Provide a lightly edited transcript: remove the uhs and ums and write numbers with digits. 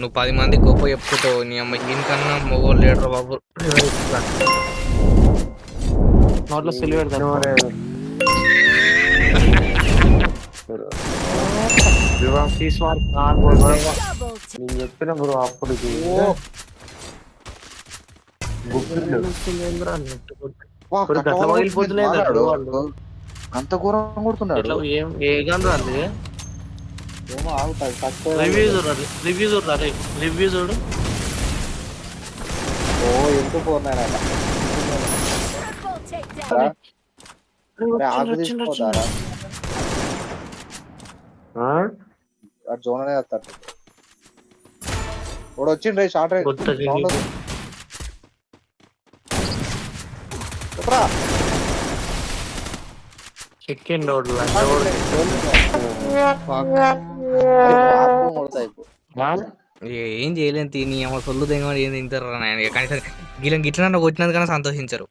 నువ్వు 10 మంది గొప్ప చెప్పుకుంటావు నీ అమ్మ ఈయనకన్నా మొగోళ్ళు లేడరా బాబు. నోట్లో సిల్లు పెడతాను. నేను చెప్పిన బ్రో అప్పుడు అంత ఘోరం కొడుతున్నాడు. ఏ గన్ రాదు ఏమో ఆగుతాడు ఫస్ట్ రివ్యూ చూడు. ఓ ఎందుకు పోన్నారట ఆకు తీసుకోదారా జోన్ వేస్తాడు ఇప్పుడు వచ్చిండ్రే షార్ట్ చెప్పరా చికెన్ రోడ్లు ఏం చేయలేని తిని అమ్మ సొల్లు తెగమని ఏం తింటారు కనీసం గిట్ల గిట్లన్నా కొట్టినందుకన్నా సంతోషించరు.